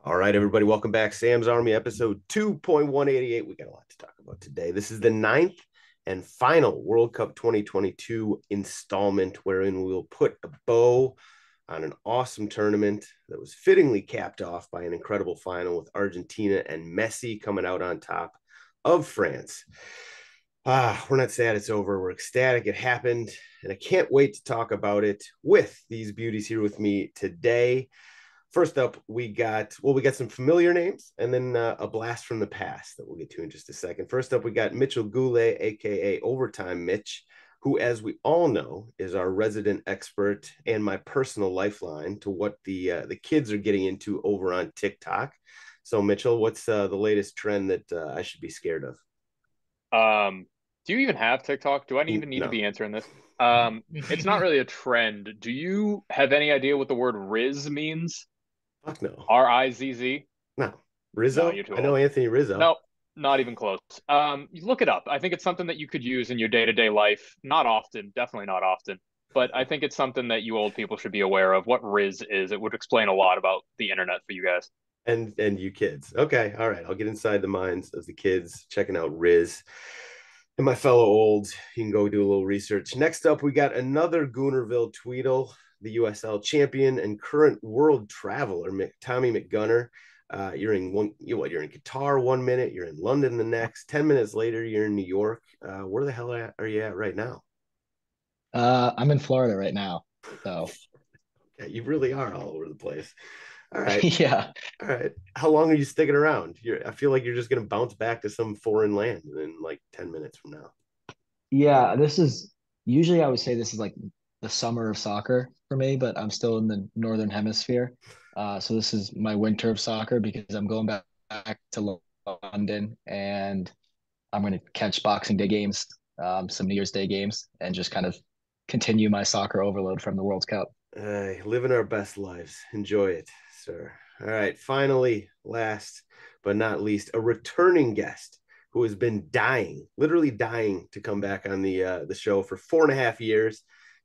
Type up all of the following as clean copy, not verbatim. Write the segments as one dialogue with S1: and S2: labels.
S1: All right, everybody, welcome back. Sam's Army, episode 2.188. We got a lot to talk about today. This is the ninth and final World Cup 2022 installment, wherein we will put a bow on an awesome tournament that was fittingly capped off by an incredible final with Argentina and Messi coming out on top of France. We're not sad it's over. We're ecstatic it happened, and I can't wait to talk about it with these beauties here with me today. First up, we got some familiar names and then a blast from the past that we'll get to in just a second. First up, we got Mitchell Goulet, aka Overtime Mitch, who, as we all know, is our resident expert and my personal lifeline to what the kids are getting into over on TikTok. So, Mitchell, what's the latest trend that I should be scared of?
S2: Do you even have TikTok? Do I even need to
S1: No.
S2: be answering this? It's not really a trend. Do you have any idea what the word Riz means?
S1: Fuck no.
S2: Rizz?
S1: No.
S2: No,
S1: Rizzo?
S2: you're too
S1: I know
S2: old.
S1: Anthony Rizzo.
S2: No, not even close. You look it up. I think it's something that you could use in your day-to-day life. Not often, definitely not often. But I think it's something that you old people should be aware of. What Riz is. It would explain a lot about the internet for you guys.
S1: And you kids. Okay, all right. I'll get inside the minds of the kids checking out Riz. And my fellow olds, you can go do a little research. Next up, we got another Goonerville Tweedle, the USL champion and current world traveler, Tommy McGunner. You're in Qatar 1 minute, you're in London the next. 10 minutes later, you're in New York. Where the hell are you at right now?
S3: I'm in Florida right now. So
S1: yeah, you really are all over the place. All right.
S3: yeah.
S1: All right. How long are you sticking around? I feel like you're just going to bounce back to some foreign land in like 10 minutes from now.
S3: Yeah, this is usually I would say this is like the summer of soccer for me, but I'm still in the northern hemisphere. So this is my winter of soccer because I'm going back to London and I'm going to catch Boxing Day games, some New Year's Day games, and just kind of continue my soccer overload from the World Cup.
S1: Living our best lives. Enjoy it, sir. All right. Finally, last but not least, a returning guest who has been dying, literally dying to come back on the show for 4.5 years,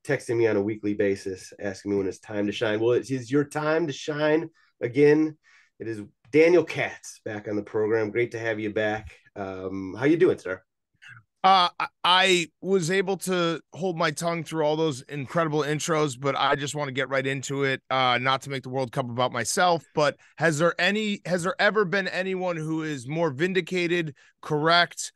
S1: texting me on a weekly basis, asking me when it's time to shine. Well, it is your time to shine again. It is Daniel Katz back on the program. Great to have you back. How you doing, sir?
S4: I was able to hold my tongue through all those incredible intros, but I just want to get right into it. Not to make the World Cup about myself, but has there ever been anyone who is more vindicated, correct,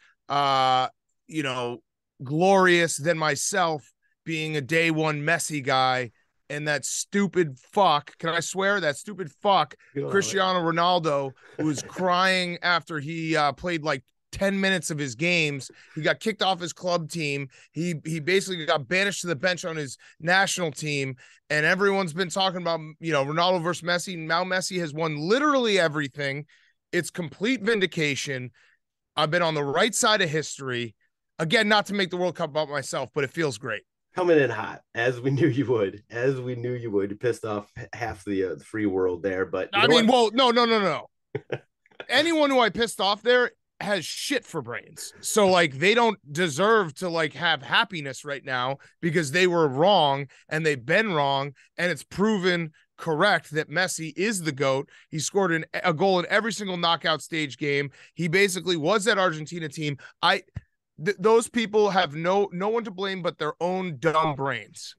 S4: glorious than myself being a day one Messi guy and that stupid fuck, can I swear, that stupid fuck, Cristiano Ronaldo, who was crying after he played like 10 minutes of his games. He got kicked off his club team. He basically got banished to the bench on his national team. And everyone's been talking about, Ronaldo versus Messi. Now Messi has won literally everything. It's complete vindication. I've been on the right side of history. Again, not to make the World Cup about myself, but it feels great.
S1: Coming in hot, as we knew you would. You pissed off half the free world there. But
S4: no. Anyone who I pissed off there has shit for brains. So like they don't deserve to like have happiness right now because they were wrong and they've been wrong and it's proven correct that Messi is the GOAT. He scored a goal in every single knockout stage game. He basically was that Argentina team. Those people have no one to blame but their own dumb brains.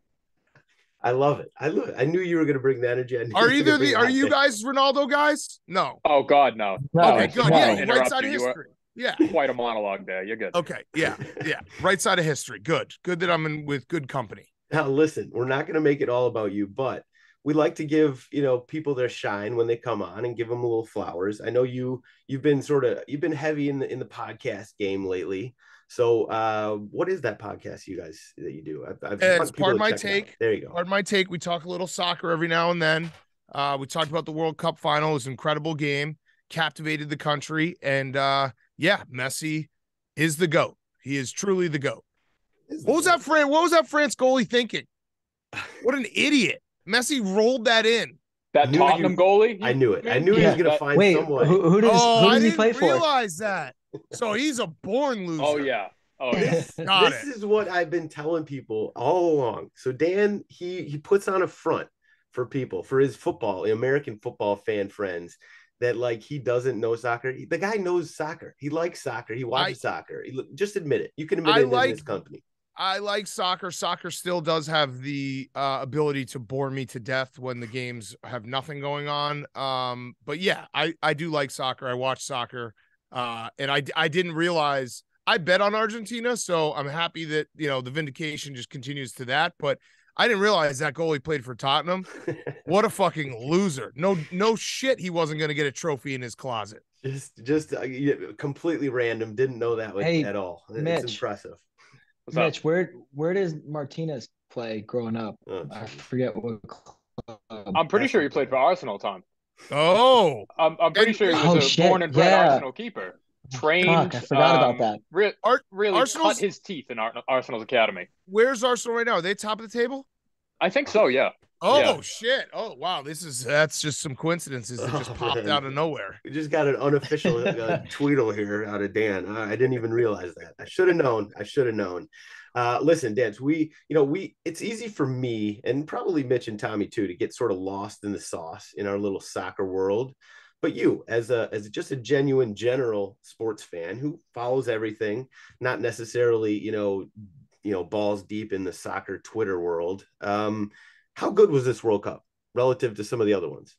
S1: I love it. I knew you were going to bring the energy.
S4: Are you guys Ronaldo guys? No.
S2: Oh God, no.
S4: Okay, good.
S3: No.
S4: Yeah, right side of history. Yeah.
S2: Quite a monologue there. You're good.
S4: Okay. Yeah. Right side of history. Good that I'm in with good company.
S1: Now, listen, we're not going to make it all about you, but we like to give, people their shine when they come on and give them a little flowers. I know you've been heavy in the podcast game lately. So what is that podcast that you do?
S4: It's Pardon My Take.
S1: There you go.
S4: Pardon My Take. We talk a little soccer every now and then. We talked about the World Cup final. It was an incredible game, captivated the country. And Messi is the GOAT. He is truly the GOAT. What was that France goalie thinking? What an idiot. Messi rolled that in.
S2: That Tottenham goalie?
S1: I knew it. I knew he was going to find someone.
S3: Who does he play for?
S4: I didn't realize that. So he's a born loser.
S2: Oh, yeah.
S1: This is what I've been telling people all along. So Dan, he puts on a front for people, for his American football fan friends. that like he doesn't know soccer. The guy knows soccer. He likes soccer. He watches soccer. Just admit it. You can admit it in this company.
S4: I like soccer. Soccer still does have the ability to bore me to death when the games have nothing going on. But yeah, I do like soccer. I watch soccer. And I didn't realize I bet on Argentina, so I'm happy that, you know, the vindication just continues to that. But I didn't realize that goalie played for Tottenham. What a fucking loser. No shit. He wasn't going to get a trophy in his closet.
S1: Just completely random. Didn't know that at all. It's impressive.
S3: Mitch, where does Martinez play growing up? Oh, I forget what club.
S2: I'm pretty sure he played for Arsenal, Tom.
S4: Oh,
S2: I'm pretty sure he was born and bred Arsenal keeper. Trained.
S3: Fuck, I forgot about that.
S2: Really cut his teeth in Arsenal's academy.
S4: Where's Arsenal right now? Are they top of the table?
S2: I think so. Yeah.
S4: Oh
S2: yeah.
S4: Shit! Oh wow, that's just some coincidences that just popped out of nowhere.
S1: We just got an unofficial tweedle here out of Dan. I didn't even realize that. I should have known. Listen, Dan, it's easy for me and probably Mitch and Tommy too to get sort of lost in the sauce in our little soccer world. But you, as just a genuine general sports fan who follows everything, not necessarily balls deep in the soccer Twitter world. How good was this World Cup relative to some of the other ones?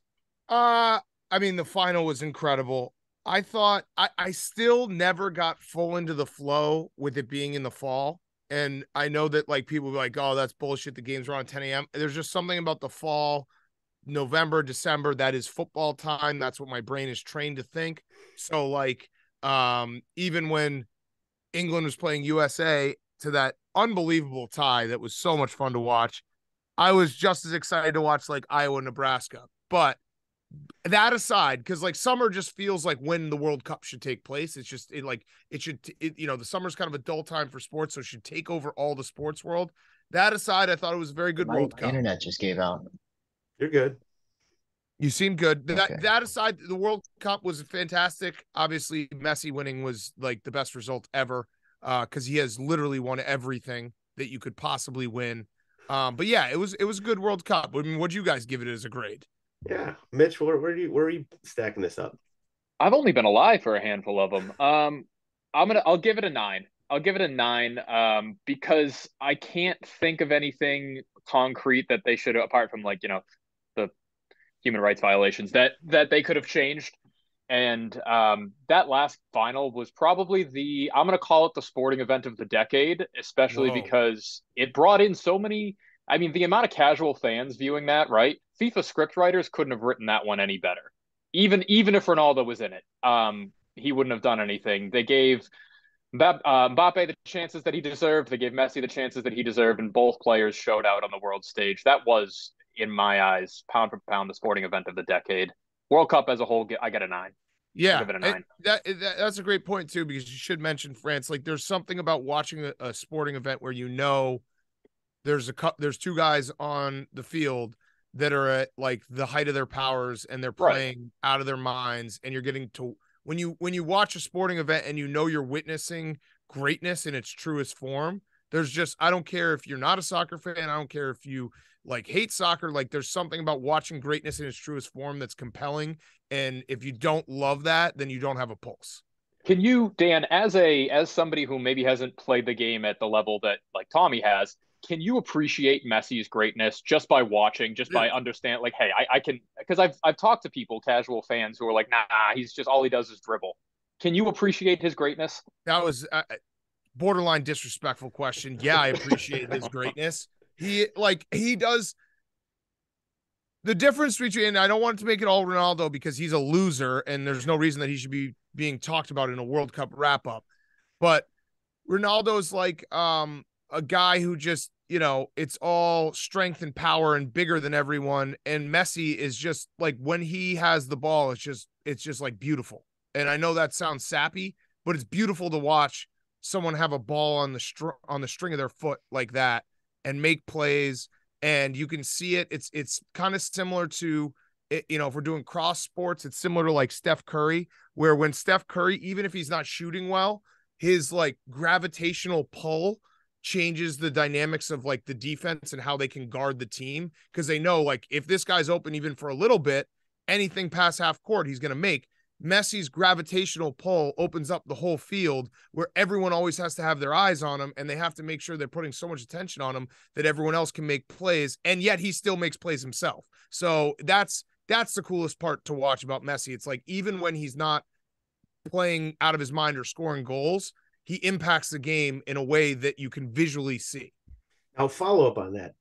S4: I mean, the final was incredible. I thought I still never got full into the flow with it being in the fall. And I know that like people be like, oh, that's bullshit. The games are on 10 a.m. There's just something about the fall, November, December, that is football time. That's what my brain is trained to think. So like, even when England was playing USA to that unbelievable tie that was so much fun to watch, I was just as excited to watch like Iowa, Nebraska. But that aside, because like summer just feels like when the World Cup should take place. It's just the summer's kind of a dull time for sports, so it should take over all the sports world. That aside, I thought it was a very good World Cup.
S3: Internet just gave out.
S1: You're good.
S4: You seem good.
S3: Okay.
S4: That aside, the World Cup was fantastic. Obviously, Messi winning was like the best result ever, because he has literally won everything that you could possibly win. But yeah, it was a good World Cup. I mean, what'd you guys give it as a grade?
S1: Yeah, Mitch, where are you stacking this up?
S2: I've only been alive for a handful of them. I'll give it a 9. I'll give it a 9 because I can't think of anything concrete that they should, apart from like, the human rights violations that they could have changed. And that last final was probably I'm going to call it the sporting event of the decade, especially because it brought in so many. I mean, the amount of casual fans viewing that, right? FIFA script writers couldn't have written that one any better. Even if Ronaldo was in it, he wouldn't have done anything. They gave Mbappe the chances that he deserved. They gave Messi the chances that he deserved, and both players showed out on the world stage. That was, in my eyes, pound for pound, the sporting event of the decade. World Cup as a whole, I get a 9.
S4: Yeah,
S2: give it a 9.
S4: That's a great point too, because you should mention France. Like, there's something about watching a sporting event where there's two guys on the field that are at like the height of their powers and they're playing out of their minds, and you're getting to when you watch a sporting event and you're witnessing greatness in its truest form. There's just, I don't care if you're not a soccer fan, I don't care if you like hate soccer, like there's something about watching greatness in its truest form that's compelling. And if you don't love that, then you don't have a pulse.
S2: Can you, Dan, as somebody who maybe hasn't played the game at the level that like Tommy has, can you appreciate Messi's greatness just by watching, by understand, like, hey, I can, because I've talked to people, casual fans who are like, nah, he's just, all he does is dribble. Can you appreciate his greatness?
S4: That was borderline disrespectful question. Yeah, I appreciate his greatness. He does. The difference between, and I don't want to make it all Ronaldo because he's a loser and there's no reason that he should be being talked about in a World Cup wrap up. But Ronaldo's like a guy who just, it's all strength and power and bigger than everyone. And Messi is just like, when he has the ball, it's just like beautiful. And I know that sounds sappy, but it's beautiful to watch someone have a ball on the string of their foot like that and make plays. And you can see it. It's kind of similar to, if we're doing cross sports, it's similar to like Steph Curry, where when Steph Curry, even if he's not shooting well, his like gravitational pull changes the dynamics of like the defense and how they can guard the team. Cause they know, like, if this guy's open even for a little bit, anything past half court he's going to make. Messi's gravitational pull opens up the whole field where everyone always has to have their eyes on him, and they have to make sure they're putting so much attention on him that everyone else can make plays, and yet he still makes plays himself. So that's the coolest part to watch about Messi. It's like, even when he's not playing out of his mind or scoring goals, he impacts the game in a way that you can visually see.
S1: I'll follow up on that.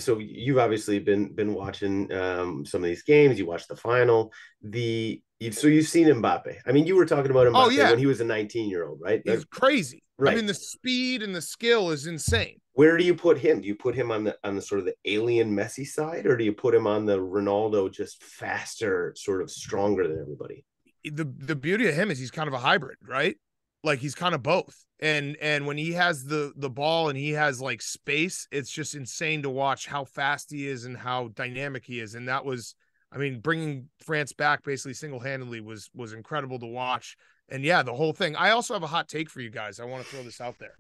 S1: So you've obviously been watching some of these games. You watched the final. So you've seen Mbappe. I mean, you were talking about Mbappe when he was a 19-year-old, right?
S4: He's crazy.
S1: Right.
S4: I mean, the speed and the skill is insane.
S1: Where do you put him? Do you put him on the sort of the alien Messi side, or do you put him on the Ronaldo, just faster, sort of stronger than everybody?
S4: The beauty of him is he's kind of a hybrid, right? Like, he's kind of both. And when he has the ball and he has like space, it's just insane to watch how fast he is and how dynamic he is. And that was, I mean, bringing France back basically single-handedly was incredible to watch. And yeah, the whole thing. I also have a hot take for you guys. I want to throw this out there.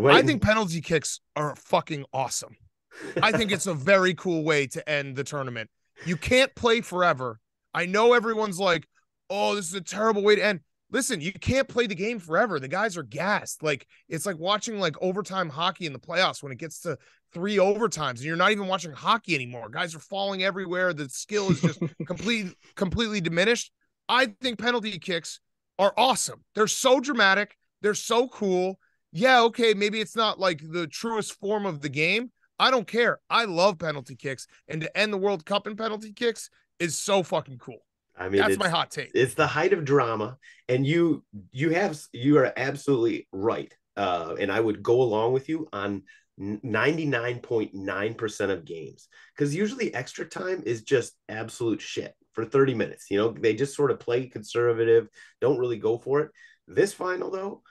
S4: I think penalty kicks are fucking awesome. I think it's a very cool way to end the tournament. You can't play forever. I know everyone's like, oh, this is a terrible way to end. Listen, you can't play the game forever. The guys are gassed. Like, it's like watching like overtime hockey in the playoffs when it gets to 3 overtimes and you're not even watching hockey anymore. Guys are falling everywhere. The skill is just completely diminished. I think penalty kicks are awesome. They're so dramatic. They're so cool. Yeah, okay, maybe it's not like the truest form of the game. I don't care. I love penalty kicks. And to end the World Cup in penalty kicks is so fucking cool.
S1: I mean,
S4: that's my hot take.
S1: It's the height of drama, and you are absolutely right. And I would go along with you on 99.9% of games, because usually extra time is just absolute shit for 30 minutes. You know, they just sort of play conservative, don't really go for it. This final, though,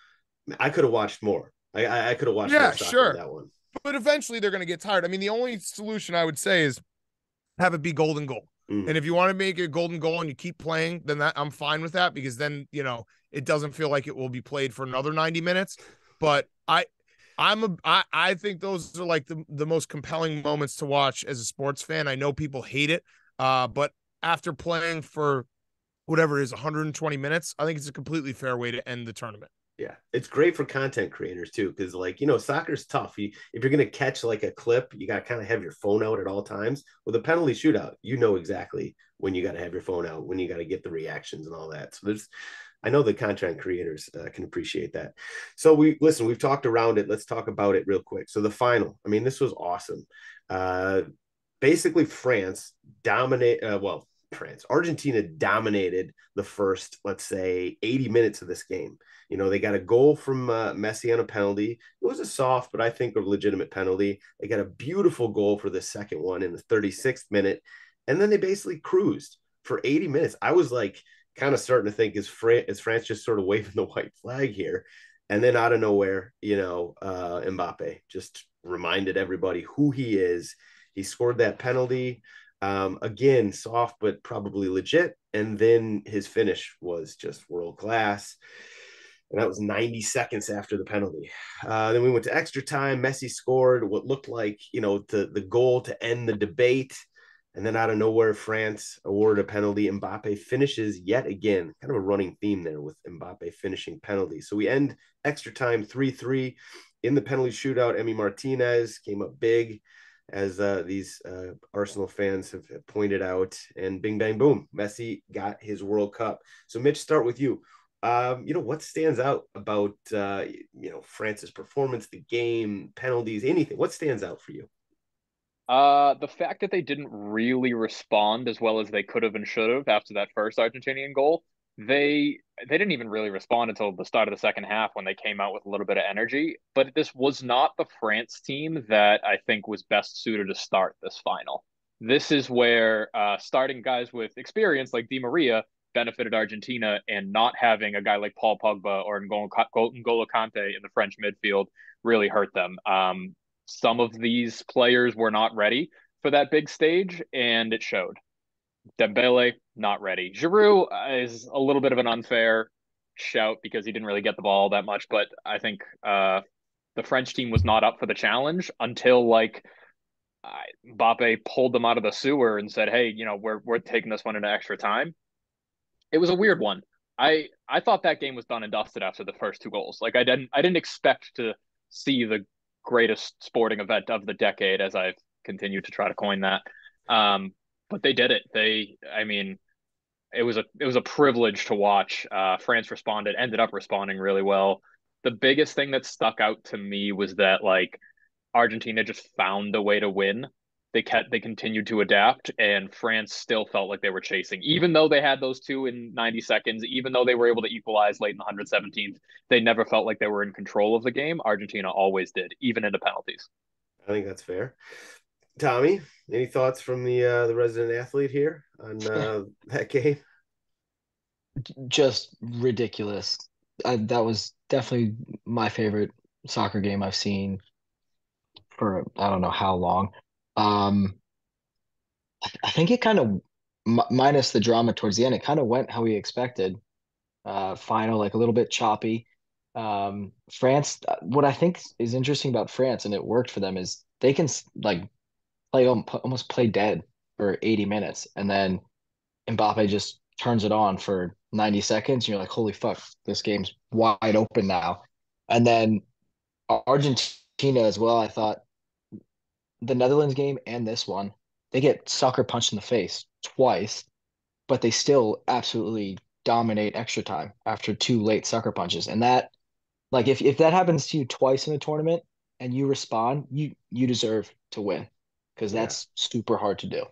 S1: I could have watched more. I could have watched more soccer than that one.
S4: But eventually they're going to get tired. I mean, the only solution I would say is have it be golden goal. And if you want to make it a golden goal and you keep playing, then I'm fine with that, because then, you know, it doesn't feel like it will be played for another 90 minutes. But I think those are like the most compelling moments to watch as a sports fan. I know people hate it, but after playing for whatever it is, 120 minutes, I think it's a completely fair way to end the tournament.
S1: Yeah, it's great for content creators too, because, like, you know, soccer's tough. If you're going to catch like a clip, you got to kind of have your phone out at all times. With a penalty shootout, you know exactly when you got to have your phone out, when you got to get the reactions and all that. So I know the content creators can appreciate that. So we've talked around it. Let's talk about it real quick. So the final, I mean, this was awesome. Basically, Argentina dominated the first, let's say, 80 minutes of this game. You know, they got a goal from Messi on a penalty. It was a soft, but I think a legitimate penalty. They got a beautiful goal for the second one in the 36th minute. And then they basically cruised for 80 minutes. I was like kind of starting to think, is France just sort of waving the white flag here? And then out of nowhere, you know, Mbappe just reminded everybody who he is. He scored that penalty. Again, soft, but probably legit. And then his finish was just world class. And that was 90 seconds after the penalty. Then we went to extra time. Messi scored what looked like, you know, the goal to end the debate. And then out of nowhere, France awarded a penalty. Mbappe finishes yet again. Kind of a running theme there with Mbappe finishing penalties. So we end extra time 3-3 in the penalty shootout. Emi Martinez came up big, as these Arsenal fans have pointed out. And bing, bang, boom, Messi got his World Cup. So Mitch, start with you. You know, what stands out about, you know, France's performance, the game, penalties, anything? What stands out for you?
S2: The fact that they didn't really respond as well as they could have and should have after that first Argentinian goal. They didn't even really respond until the start of the second half, when they came out with a little bit of energy. But this was not the France team that I think was best suited to start this final. This is where starting guys with experience like Di Maria benefited Argentina, and not having a guy like Paul Pogba or N'Golo Kante in the French midfield really hurt them. Some of these players were not ready for that big stage, and it showed. Dembele, not ready. Giroud is a little bit of an unfair shout because he didn't really get the ball that much, but I think the French team was not up for the challenge until, like, Mbappe pulled them out of the sewer and said, "Hey, we're taking this one into extra time." It was a weird one. I thought that game was done and dusted after the first two goals. Like I didn't expect to see the greatest sporting event of the decade, as I've continued to try to coin that. But they did it. I mean, it was a privilege to watch. France ended up responding really well. The biggest thing that stuck out to me was that like Argentina just found a way to win. They continued to adapt, and France still felt like they were chasing, even though they had those two in 90 seconds. Even though they were able to equalize late in the 117th, they never felt like they were in control of the game. Argentina always did, even into penalties.
S1: I think that's fair. Tommy, any thoughts from the resident athlete here on that game?
S3: Just ridiculous. That was definitely my favorite soccer game I've seen for I don't know how long. I think it kind of minus the drama towards the end, it kind of went how we expected. Final like a little bit choppy. France, what I think is interesting about France, and it worked for them, is they can like almost play dead for 80 minutes, and then Mbappe just turns it on for 90 seconds. And you're like, holy fuck, this game's wide open now. And then Argentina as well. I thought the Netherlands game and this one, they get sucker punched in the face twice, but they still absolutely dominate extra time after two late sucker punches. And that, like, if that happens to you twice in a tournament and you respond, you deserve to win, because that's super hard to do.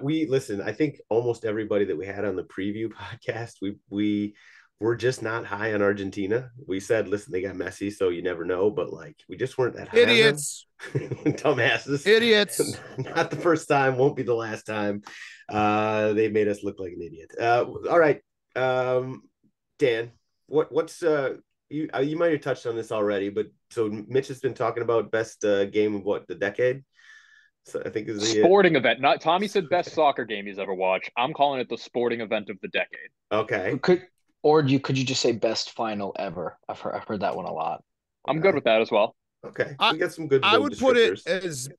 S1: Listen, I think almost everybody that we had on the preview podcast, we were just not high on Argentina. We said, listen, they got Messi, so you never know, but like we just weren't that high.
S4: Idiots.
S1: Dumbasses.
S4: Idiots.
S1: Not the first time, won't be the last time. They made us look like an idiot. All right. Dan, what's you might have touched on this already, but so Mitch has been talking about best game of the decade. So I think is the
S2: sporting event. Not Tommy said best soccer game he's ever watched. I'm calling it the sporting event of the decade.
S1: Okay.
S3: Could you just say best final ever? I've heard that one a lot.
S2: I'm good with that as well.
S1: Okay. We got some good.
S4: I would put it as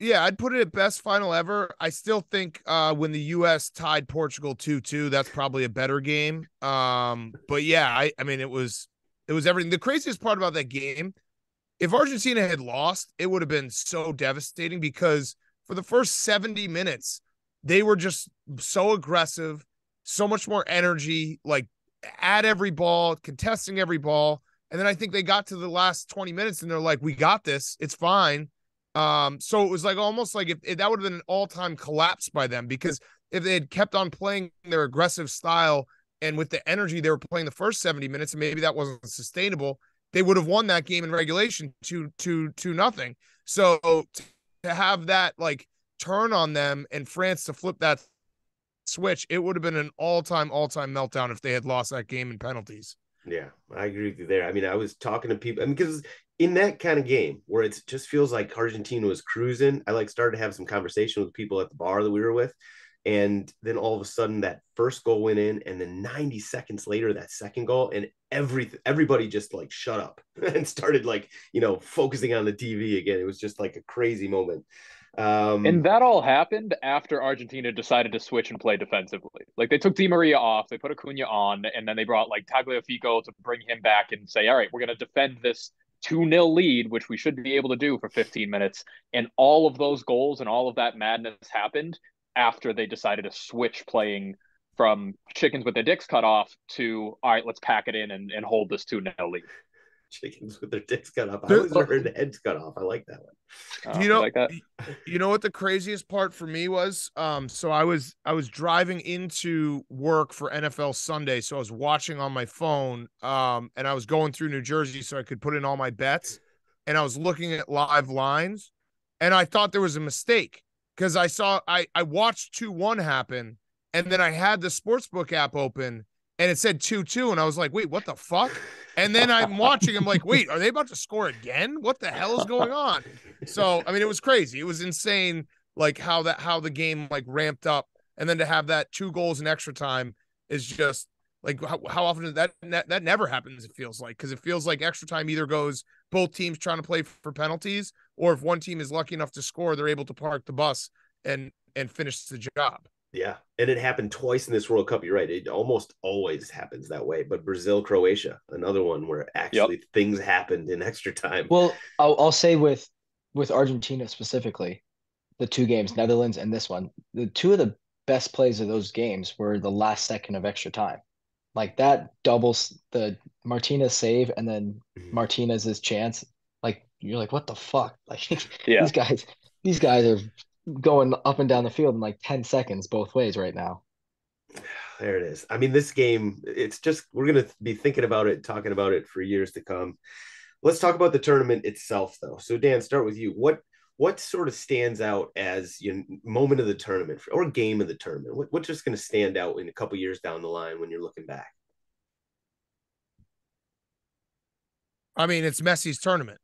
S4: I'd put it at best final ever. I still think when the US tied Portugal 2-2, that's probably a better game. But yeah, I mean it was everything. The craziest part about that game, if Argentina had lost, it would have been so devastating, because for the first 70 minutes, they were just so aggressive, so much more energy, like at every ball, contesting every ball. And then I think they got to the last 20 minutes and they're like, we got this. It's fine. So it was like almost like if that would have been an all-time collapse by them, because if they had kept on playing their aggressive style and with the energy they were playing the first 70 minutes, and maybe that wasn't sustainable, they would have won that game in regulation 2-0. So to have that like turn on them and France to flip that switch, it would have been an all-time meltdown if they had lost that game in penalties.
S1: Yeah, I agree with you there. I mean, I was talking to people, because in that kind of game where it just feels like Argentina was cruising, I started to have some conversation with people at the bar that we were with. And then all of a sudden that first goal went in, and then 90 seconds later, that second goal, and everybody just like shut up and started focusing on the TV again. It was just like a crazy moment.
S2: And that all happened after Argentina decided to switch and play defensively. Like they took Di Maria off, they put Acuna on, and then they brought like Tagliafico to bring him back and say, all right, we're going to defend this 2-0 lead, which we should be able to do for 15 minutes. And all of those goals and all of that madness happened after they decided to switch playing from chickens with their dicks cut off to, all right, let's pack it in and hold this 2-0 lead.
S1: Chickens with their dicks cut off. I always heard the heads cut off. I like that one.
S4: Do you know, like that? You know what the craziest part for me was? So I was driving into work for NFL Sunday, so I was watching on my phone, and I was going through New Jersey so I could put in all my bets, and I was looking at live lines, and I thought there was a mistake, because I watched 2-1 happen, and then I had the Sportsbook app open, and it said 2-2, and I was like, wait, what the fuck? And then I'm watching, I'm like, wait, are they about to score again? What the hell is going on? So, I mean, it was crazy. It was insane, like how the game like ramped up, and then to have that 2 goals in extra time is just like how often does that never happens, it feels like, because it feels like extra time either goes both teams trying to play for penalties, or if one team is lucky enough to score, they're able to park the bus and finish the job.
S1: Yeah, and it happened twice in this World Cup. You're right. It almost always happens that way. But Brazil, Croatia, another one where actually things happened in extra time.
S3: Well, I'll say with Argentina specifically, the two games, Netherlands and this one, the two of the best plays of those games were the last second of extra time. Like that doubles the Martinez save and then Martinez's chance. Like you're like, what the fuck? Like these guys are going up and down the field in like 10 seconds both ways right now.
S1: There it is. I mean, this game, it's just, we're going to be thinking about it, talking about it for years to come. Let's talk about the tournament itself, though. So, Dan, start with you. What sort of stands out as your moment of the tournament or game of the tournament? What's just going to stand out in a couple years down the line when you're looking back?
S4: I mean, it's Messi's tournament.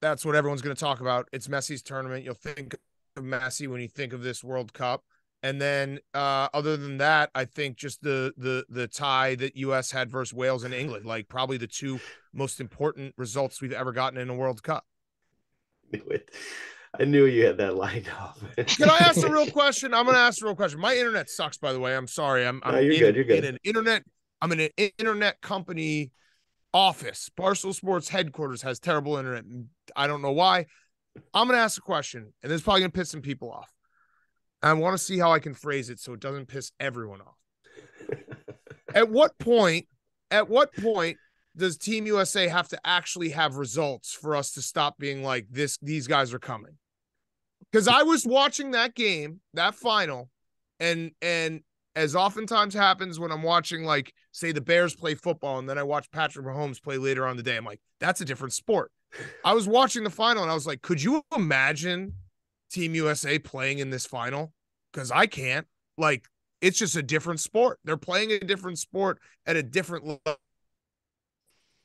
S4: That's what everyone's going to talk about. It's Messi's tournament. You'll think of Messi when you think of this World Cup. And then other than that, I think just the tie that US had versus Wales and England, like probably the two most important results we've ever gotten in a World Cup.
S1: I knew you had that lined up.
S4: Can I ask a real question? I'm going to ask a real question. My internet sucks, by the way. I'm sorry. You're good. I'm in an internet company office. Barstool Sports headquarters has terrible internet. I don't know why. I'm going to ask a question, and this is probably going to piss some people off. I want to see how I can phrase it so it doesn't piss everyone off. At what point does Team USA have to actually have results for us to stop being like these guys are coming? Because I was watching that game, that final, and as oftentimes happens when I'm watching, like, say the Bears play football and then I watch Patrick Mahomes play later on the day, I'm like, that's a different sport. I was watching the final and I was like, could you imagine Team USA playing in this final? Because I can't. Like, it's just a different sport. They're playing a different sport at a different level.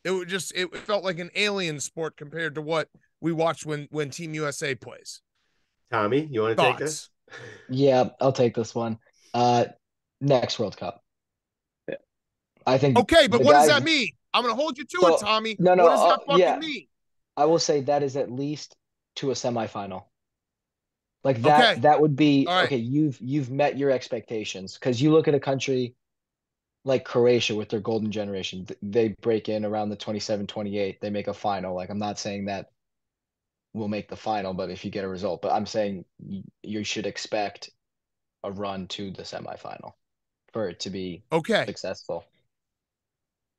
S4: It felt like an alien sport compared to what we watched when Team USA plays.
S1: Tommy, you want to take this?
S3: Yeah, I'll take this one. Next World Cup.
S2: Yeah.
S3: I think.
S4: Okay, but what does that mean? I'm going to hold you to it, Tommy.
S3: No,
S4: what does that fucking mean?
S3: I will say that is at least to a semifinal. Like that, that would be
S4: right.
S3: Okay. You've met your expectations because you look at a country like Croatia with their golden generation. They break in around the 27, 28. They make a final. Like, I'm not saying that we'll make the final, but if you get a result, but I'm saying you should expect a run to the semifinal for it to be successful.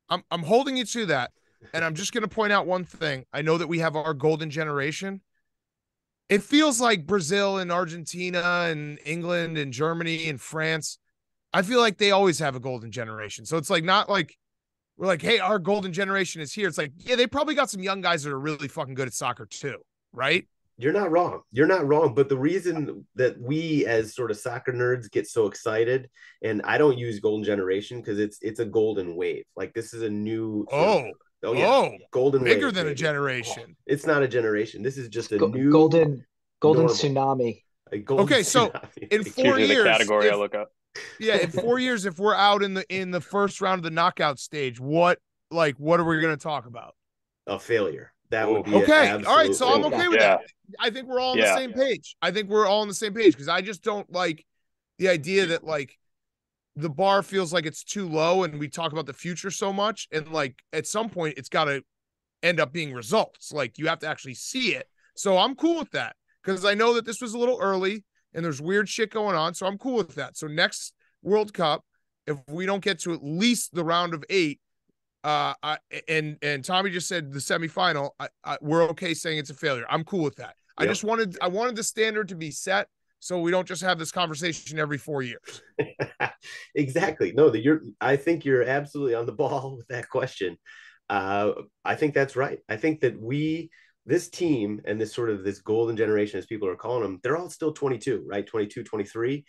S4: I'm holding you to that. And I'm just going to point out one thing. I know that we have our golden generation. It feels like Brazil and Argentina and England and Germany and France, I feel like they always have a golden generation. So it's like, not like we're like, hey, our golden generation is here. It's like, yeah, they probably got some young guys that are really fucking good at soccer too, right?
S1: You're not wrong. You're not wrong. But the reason that we as sort of soccer nerds get so excited, and I don't use golden generation because it's a golden wave. Like, this is a new golden
S4: bigger
S1: wave,
S4: than
S1: baby.
S4: A generation.
S1: It's not a generation. This is just a new
S3: golden
S1: normal.
S3: Tsunami.
S4: So in 4 years,
S2: the category I look up.
S4: Yeah, in 4 years, if we're out in the first round of the knockout stage, what are we going to talk about?
S1: A failure. That would be
S4: okay. All right, so I'm
S1: failure.
S4: okay with that. I think we're all on the same page. Because I just don't like the idea that, like, the bar feels like it's too low and we talk about the future so much, and like at some point it's got to end up being results. Like, you have to actually see it. So I'm cool with that because I know that this was a little early and there's weird shit going on. So I'm cool with that. So next World Cup, if we don't get to at least the round of 8, and Tommy just said the semifinal, we're okay saying it's a failure. I'm cool with that. Yep. I wanted the standard to be set so we don't just have this conversation every 4 years.
S1: Exactly. No, I think you're absolutely on the ball with that question. I think that's right. I think that this team and this golden generation, as people are calling them, they're all still 22, right? 22, 23.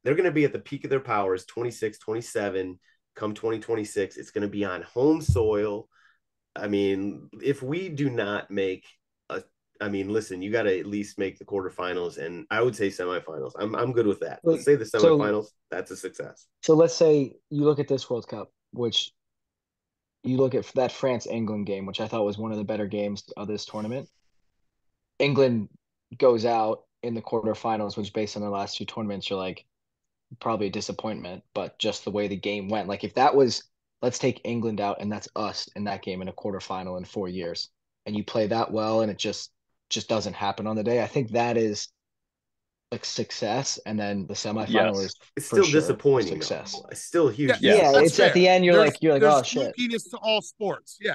S1: They're going to be at the peak of their powers, 26, 27, come 2026. It's going to be on home soil. I mean, if we do not make listen, you got to at least make the quarterfinals, and I would say semifinals. I'm good with that. Let's say the semifinals. That's a success.
S3: So let's say you look at this World Cup, which you look at that France-England game, which I thought was one of the better games of this tournament. England goes out in the quarterfinals, which based on the last two tournaments, you're like, probably a disappointment, but just the way the game went. Like if that was, let's take England out and that's us in that game in a quarterfinal in 4 years, and you play that well and it just doesn't happen on the day. I think that is like success, and then the semifinal is
S1: it's still
S3: sure
S1: disappointing.
S3: Success.
S1: Though. It's still huge.
S3: Yeah, it's
S4: fair.
S3: at the end. You're like,
S4: there's
S3: oh shit.
S4: Flukiness to all sports. Yeah.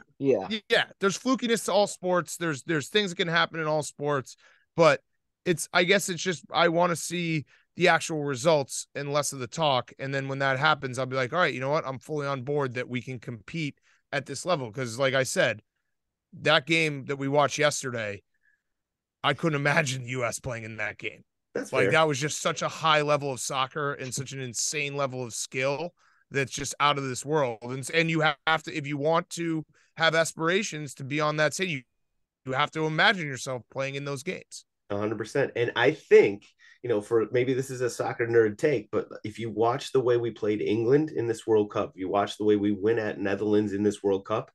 S4: There's flukiness to all sports. There's things that can happen in all sports, but I guess it's just I want to see the actual results and less of the talk. And then when that happens, I'll be like, all right, you know what? I'm fully on board that we can compete at this level. Because like I said, that game that we watched yesterday, I couldn't imagine the U.S. playing in that game.
S1: That's
S4: like
S1: fair.
S4: That was just such a high level of soccer and such an insane level of skill that's just out of this world. And you have to, if you want to have aspirations to be on that stage, you have to imagine yourself playing in those games.
S1: 100%. And I think, for maybe this is a soccer nerd take, but if you watch the way we played England in this World Cup, you watch the way we win at Netherlands in this World Cup,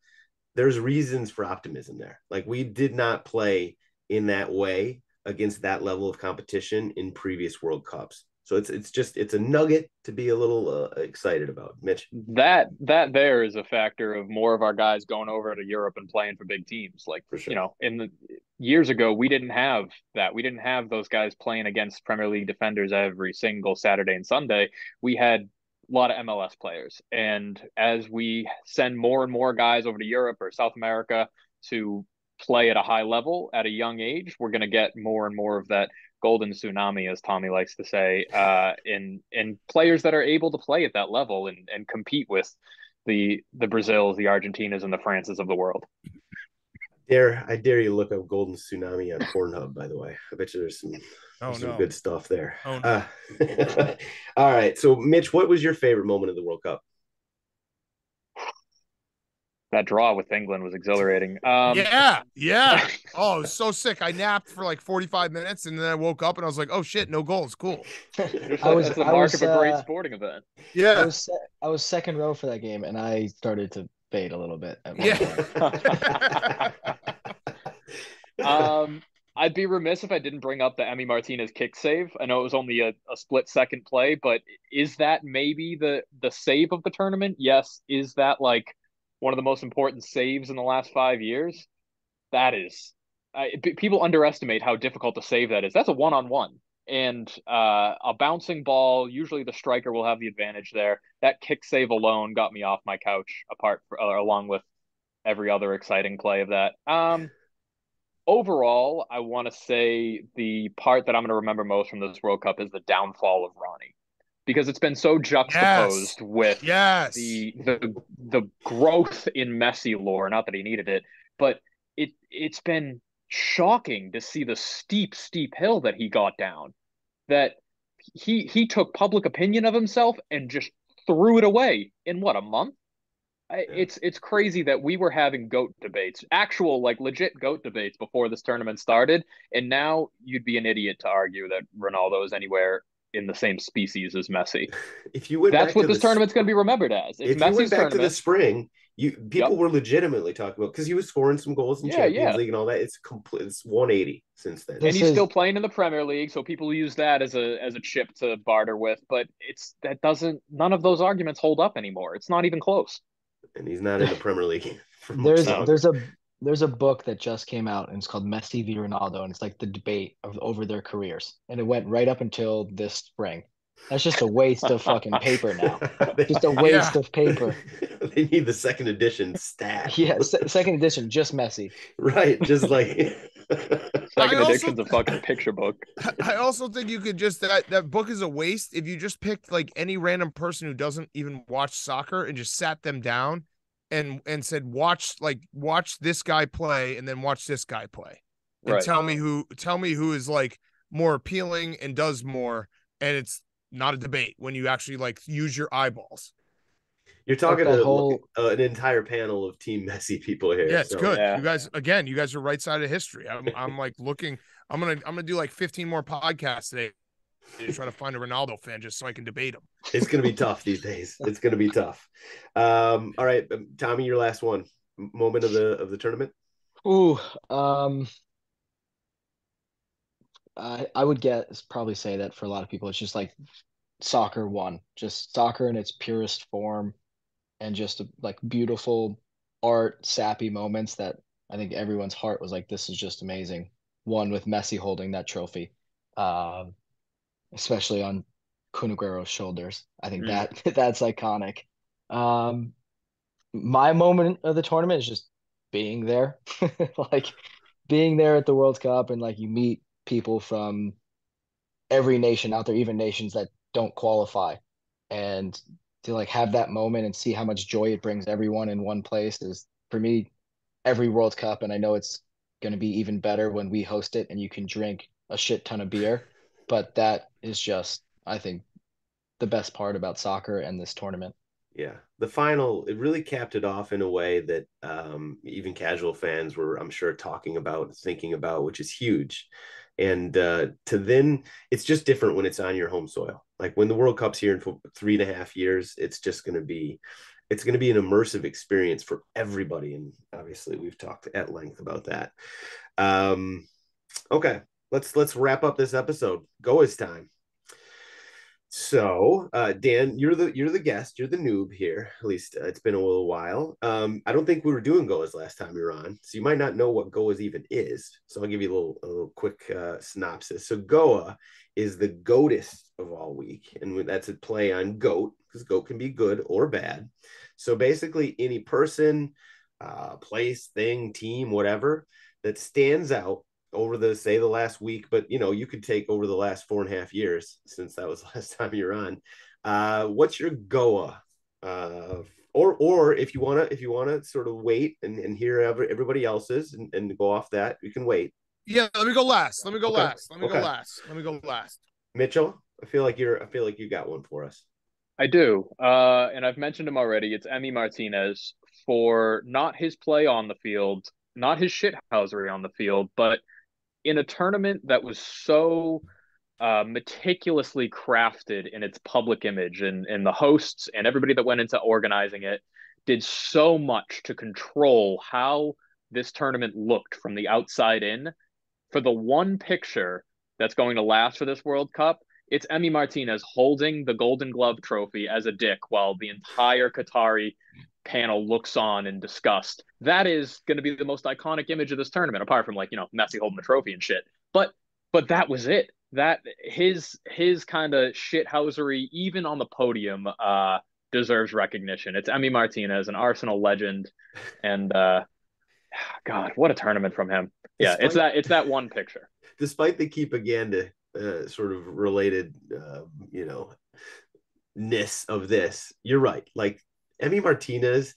S1: there's reasons for optimism there. Like we did not play in that way against that level of competition in previous World Cups. So it's a nugget to be a little excited about, Mitch.
S2: That there is a factor of more of our guys going over to Europe and playing for big teams. Like,
S1: for sure.
S2: In the years ago, we didn't have that. We didn't have those guys playing against Premier League defenders every single Saturday and Sunday. We had a lot of MLS players. And as we send more and more guys over to Europe or South America to play at a high level at a young age, we're going to get more and more of that golden tsunami, as Tommy likes to say, in players that are able to play at that level and compete with the Brazils, the Argentinas, and the Frances of the world.
S1: I dare you look up golden tsunami on Pornhub, by the way. I bet you there's some good stuff there.
S4: No.
S1: All right. So Mitch, what was your favorite moment of the World Cup?
S2: That draw with England was exhilarating.
S4: Yeah. Oh, it was so sick. I napped for like 45 minutes, and then I woke up and I was like, "Oh shit, no goals, cool."
S2: It's the mark of a great sporting event.
S4: Yeah,
S3: I was second row for that game, and I started to fade a little bit.
S2: I'd be remiss if I didn't bring up the Emi Martinez kick save. I know it was only a split second play, but is that maybe the save of the tournament? Yes. Is that like one of the most important saves in the last 5 years? That is. People underestimate how difficult to save that is. That's a one-on-one. And a bouncing ball, usually the striker will have the advantage there. That kick save alone got me off my couch, along with every other exciting play of that. Overall, I want to say the part that I'm going to remember most from this World Cup is the downfall of Ronnie. Because it's been so juxtaposed with the growth in Messi lore. Not that he needed it, but it's been shocking to see the steep hill that he got down. That he took public opinion of himself and just threw it away in a month. It's crazy that we were having GOAT debates, actual like legit GOAT debates before this tournament started, and now you'd be an idiot to argue that Ronaldo is anywhere in the same species as Messi. That's what this tournament's going to be remembered as.
S1: If you went back to the spring, people were legitimately talking about, because he was scoring some goals in Champions League and all that. It's 180 since then,
S2: and he's still playing in the Premier League, so people use that as a chip to barter with. But none of those arguments hold up anymore. It's not even close.
S1: And he's not in the Premier League.
S3: There's a book that just came out, and it's called Messi v Ronaldo, and it's like the debate over their careers, and it went right up until this spring. That's just a waste of fucking paper now. Just a waste of paper.
S1: They need the second edition stat.
S3: Yeah, second edition, just Messi.
S1: Right, just like
S2: second edition's a fucking picture book.
S4: I also think you could just that book is a waste if you just picked like any random person who doesn't even watch soccer and just sat them down and said, watch this guy play and then watch this guy play. And
S2: right.
S4: tell me who is like more appealing and does more, and it's not a debate when you actually like use your eyeballs.
S1: You're talking to an entire panel of Team Messi people here.
S4: Yeah, it's good. Yeah. You guys are right side of history. I'm like looking. I'm gonna do like 15 more podcasts today to try to find a Ronaldo fan just so I can debate him.
S1: It's going to be tough these days. It's going to be tough. All right, Tommy, your last one. Moment of the tournament.
S3: Ooh, I would probably say that for a lot of people, it's just like soccer won, just soccer in its purest form, and just like beautiful art, sappy moments that I think everyone's heart was like, this is just amazing. One with Messi holding that trophy, especially on Kun Aguero's shoulders. I think that's iconic. My moment of the tournament is just being there, like being there at the World Cup, and like you meet people from every nation out there, even nations that don't qualify, and to like have that moment and see how much joy it brings everyone in one place is for me every World Cup. And I know it's going to be even better when we host it and you can drink a shit ton of beer, but that is just, I think, the best part about soccer and this tournament.
S1: Yeah, the final, it really capped it off in a way that even casual fans were, I'm sure, talking about, thinking about, which is huge. And to then, it's just different when it's on your home soil. Like when the World Cup's here in 3.5 years, it's going to be an immersive experience for everybody. And obviously, we've talked at length about that. Okay, let's wrap up this episode. GOAWs time. So, Dan, you're the guest. You're the noob here. At least it's been a little while. I don't think we were doing GOAWs last time you were on, so you might not know what GOAWs even is. So I'll give you a little quick synopsis. So GOAW is the goatest of all week, and that's a play on goat, because goat can be good or bad. So basically, any person, place, thing, team, whatever that stands out over the last week, but you could take over the last 4.5 years, since that was the last time you're on. What's your GOAW? Or if you wanna sort of wait and hear everybody else's and go off that, you can wait.
S4: Yeah, let me go last. Let me go
S1: Okay.
S4: last.
S1: Mitchell, I feel like you got one for us.
S2: I do. And I've mentioned him already. It's Emi Martinez, for not his play on the field, not his shithousery on the field, but in a tournament that was so meticulously crafted in its public image, and the hosts and everybody that went into organizing it did so much to control how this tournament looked from the outside in. For the one picture that's going to last for this World Cup, it's Emi Martinez holding the Golden Glove trophy as a dick while the entire Qatari panel looks on in disgust. That is going to be the most iconic image of this tournament, apart from Messi holding the trophy and shit. But that was it. That his kind of shithousery, even on the podium, deserves recognition. It's Emi Martinez, an Arsenal legend, and God, what a tournament from him. Yeah, it's that one picture.
S1: Despite the keepaganda sort of related, ness of this, you're right. Like Emi Martinez,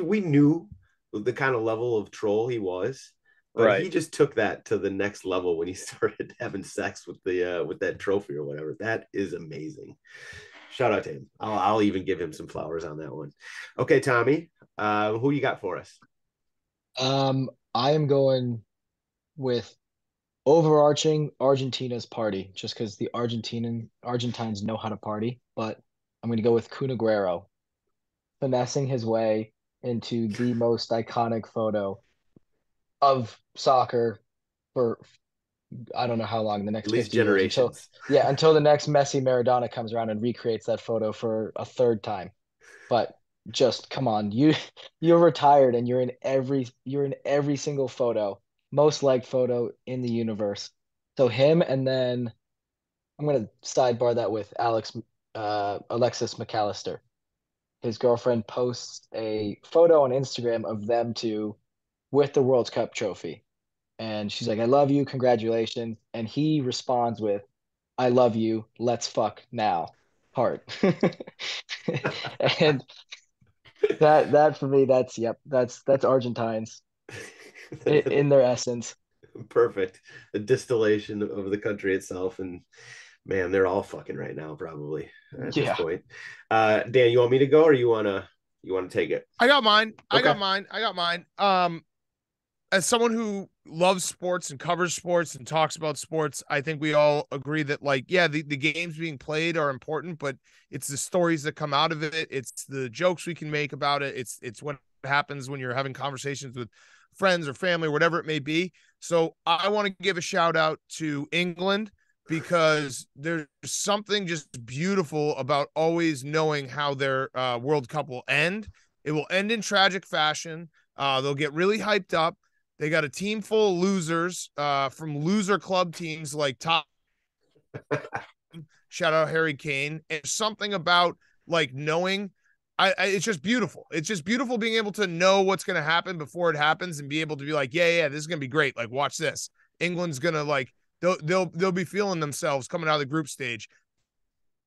S1: we knew the kind of level of troll he was, but right. He just took that to the next level when he started having sex with that trophy or whatever. That is amazing. Shout out to him. I'll even give him some flowers on that one. Okay, Tommy, who you got for us?
S3: I am going with overarching Argentina's party, just because the Argentines know how to party. But I'm going to go with Kun Aguero, finessing his way into the most iconic photo of soccer for I don't know how long, the next 50
S1: generations.
S3: Until the next Messi Maradona comes around and recreates that photo for a third time. But just come on, you're retired and you're in every single photo, most liked photo in the universe. So him, and then I'm gonna sidebar that with Alexis McAllister. His girlfriend posts a photo on Instagram of them two with the World Cup trophy. And she's like, I love you, congratulations. And he responds with, I love you, let's fuck now. Heart. And that for me, that's Argentines in their essence.
S1: Perfect. A distillation of the country itself. And man, they're all fucking right now, probably at this point. Dan, you want me to go, or you wanna take it?
S4: I got mine.
S1: Okay.
S4: I got mine. as someone who loves sports and covers sports and talks about sports, I think we all agree that, like, yeah, the games being played are important, but it's the stories that come out of it. It's the jokes we can make about it. It's what happens when you're having conversations with friends or family, or whatever it may be. So I want to give a shout out to England, because there's something just beautiful about always knowing how their World Cup will end. It will end in tragic fashion. They'll get really hyped up. They got a team full of losers from loser club teams like top. Shout out Harry Kane. And something about like knowing, it's just beautiful. It's just beautiful being able to know what's going to happen before it happens and be able to be like, yeah, this is going to be great. Like, watch this. England's going to like, they'll be feeling themselves coming out of the group stage.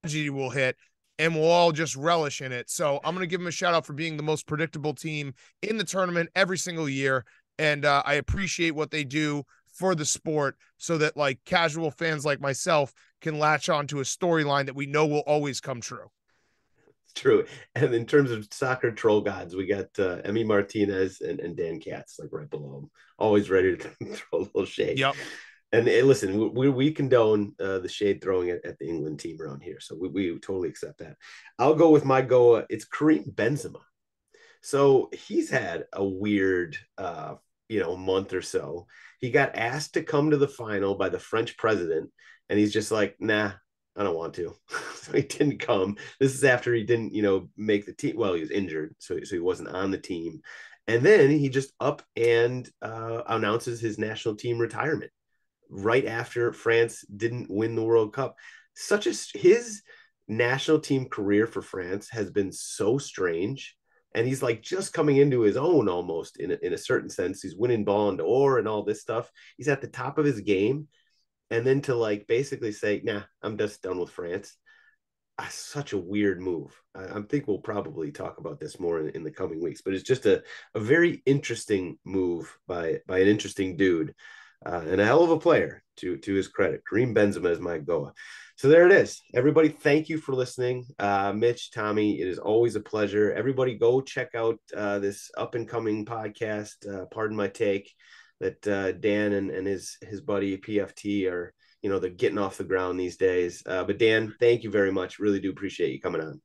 S4: Tragedy will hit, and we'll all just relish in it. So I'm going to give them a shout out for being the most predictable team in the tournament every single year. And I appreciate what they do for the sport, so that like casual fans like myself can latch on to a storyline that we know will always come true.
S1: It's true. And in terms of soccer troll gods, we got Emi Martinez and Dan Katz, like right below him, always ready to throw a little shade.
S4: Yep.
S1: And listen, we condone the shade throwing at the England team around here. So we totally accept that. I'll go with my GOAW. It's Karim Benzema. So he's had a weird, month or so. He got asked to come to the final by the French president, and he's just like, nah, I don't want to. So he didn't come. This is after he didn't, make the team. Well, he was injured, so he wasn't on the team. And then he just up and announces his national team retirement right after France didn't win the World Cup. His national team career for France has been so strange. And he's like just coming into his own almost in a certain sense. He's winning Ballon d'Or and all this stuff. He's at the top of his game. And then to like basically say, nah, I'm just done with France. Such a weird move. I think we'll probably talk about this more in the coming weeks, but it's just a very interesting move by an interesting dude. And a hell of a player, to his credit. Karim Benzema is my GOAW. So there it is. Everybody, thank you for listening. Mitch, Tommy, it is always a pleasure. Everybody go check out this up-and-coming podcast, Pardon My Take, that Dan and his buddy PFT are, they're getting off the ground these days. But Dan, thank you very much. Really do appreciate you coming on.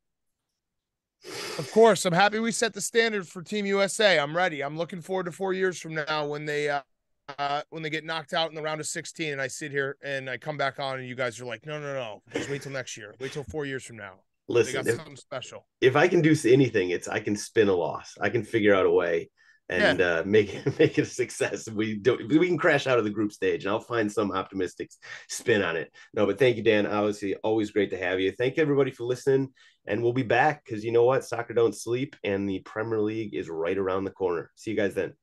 S4: Of course. I'm happy we set the standard for Team USA. I'm ready. I'm looking forward to 4 years from now when they get knocked out in the round of 16 and I sit here and I come back on and you guys are like, no, just wait till next year. Wait till 4 years from now.
S1: Listen,
S4: they got something special.
S1: If I can do anything, I can spin a loss. I can figure out a way and make it a success. We can crash out of the group stage and I'll find some optimistic spin on it. No, but thank you, Dan. Obviously, always great to have you. Thank everybody for listening, and we'll be back because you know what? Soccer don't sleep, and the Premier League is right around the corner. See you guys then.